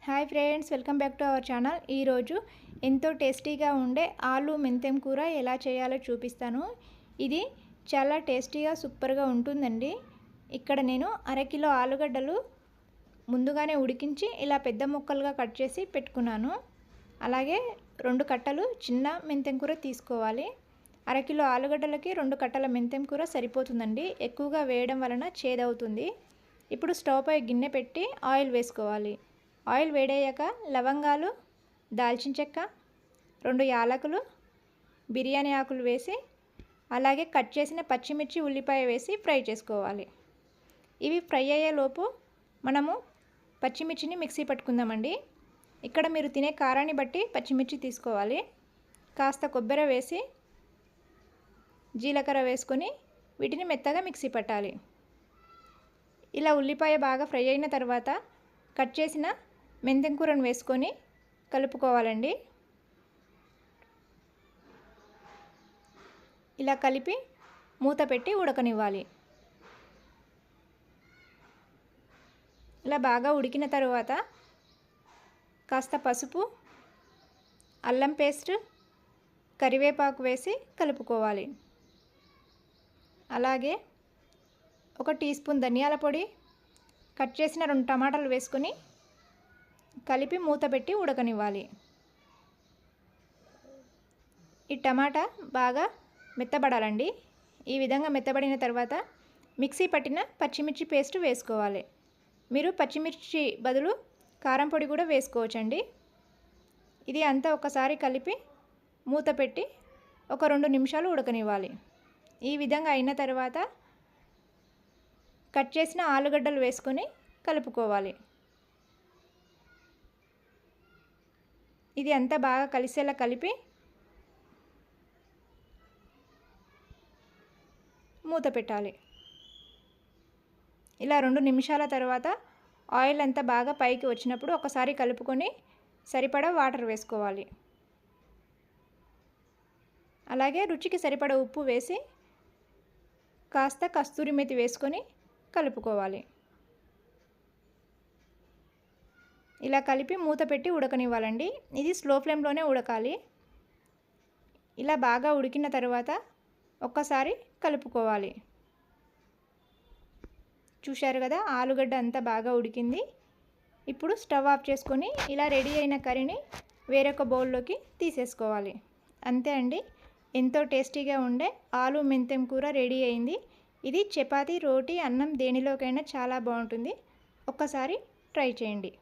Hi friends, welcome back to our channel. ఈరోజు ఎంతో టేస్టీగా ఉండే ఆలు మెంతెం కూర ఎలా చేయాలో చూపిస్తాను. ఇది చాలా టేస్టీగా సూపర్గా ఉంటుందండి. ఇక్కడ నేను అరకిలో ఆలుగడ్డలు ముందుగానే ఉడికించి ఇలా పెద్ద ముక్కలుగా కట్ చేసి పెట్టుకున్నాను. అలాగే 2 కట్టలు చిన్న మెంతెం కూర తీసుకోవాలి. అరకిలో ఆలుగడ్డలకి 2 కట్టల మెంతెం కూర సరిపోతుందండి. ఎక్కువగా వేయడం వలన చేదవుతుంది. ఇప్పుడు స్టవ్ పై గిన్నె పెట్టి ఆయిల్ వేసుకోవాలి. ఆయిల్ వేడయ్యాక లవంగాలు, దాల్చిన చెక్క, 2 యాలకులు, బిర్యానీ ఆకులు వేసి అలాగే కట్ చేసిన పచ్చిమిర్చి, ఉల్లిపాయ వేసి ఫ్రై చేసుకోవాలి. ఇవి ఫ్రై అయ్యేలోపు మనము పచ్చిమిర్చిని మిక్సీ పట్టుకుందామండి. ఇక్కడ మీరు తినే కారాన్ని బట్టి పచ్చిమిర్చి తీసుకోవాలి. కాస్త కొబ్బరి వేసి జీలకర్ర వేసుకొని వీటిని మెత్తగా మిక్సీ పట్టాలి. ఇలా ఉల్లిపాయ బాగా ఫ్రై అయిన తర్వాత కట్ చేసిన మెంతెం కూరను వేసుకొని కలుపుకోవాలండి. ఇలా కలిపి మూత పెట్టి ఉడకనివ్వాలి. ఇలా బాగా ఉడికిన తర్వాత కాస్త పసుపు, అల్లం పేస్ట్, కరివేపాకు వేసి కలుపుకోవాలి. అలాగే 1 టీ స్పూన్ ధనియాల పొడి, కట్ చేసిన 2 టమాటాలు వేసుకొని కలిపి మూత పెట్టి ఉడకనివ్వాలి. ఈ టమాటా బాగా మెత్తబడాలండి. ఈ విధంగా మెత్తబడిన తర్వాత మిక్సీ పట్టిన పచ్చిమిర్చి పేస్ట్ వేసుకోవాలి. మీరు పచ్చిమిర్చి బదులు కారం పొడి కూడా వేసుకోవచ్చండి. ఇది అంతా ఒకసారి కలిపి మూత పెట్టి ఒక 2 నిమిషాలు ఉడకనివ్వాలి. ఈ విధంగా అయిన తర్వాత కట్ చేసిన ఆలుగడ్డలు వేసుకొని కలుపుకోవాలి. ఇది అంతా బాగా కలిసేలా కలిపి మూత పెట్టాలి. ఇలా 2 నిమిషాల తర్వాత ఆయిల్ అంతా బాగా పైకి వచ్చినప్పుడు ఒకసారి కలుపుకొని సరిపడా వాటర్ వేసుకోవాలి. అలాగే రుచికి సరిపడా ఉప్పు వేసి కాస్త కస్తూరి మేతి వేసుకొని కలుపుకోవాలి. ఇలా కలిపి మూత పెట్టి ఉడకనివ్వాలండి. ఇది స్లో ఫ్లేమ్లోనే ఉడకాలి. ఇలా బాగా ఉడికిన తర్వాత ఒక్కసారి కలుపుకోవాలి. చూశారు కదా, ఆలుగడ్డ అంతా బాగా ఉడికింది. ఇప్పుడు స్టవ్ ఆఫ్ చేసుకొని ఇలా రెడీ అయిన కర్రీని వేరొక బౌల్లోకి తీసేసుకోవాలి. అంతే అండి, ఎంతో టేస్టీగా ఉండే ఆలు మెంతెం కూర రెడీ అయింది. ఇది చపాతీ, రోటీ, అన్నం దేనిలోకైనా చాలా బాగుంటుంది. ఒక్కసారి ట్రై చేయండి.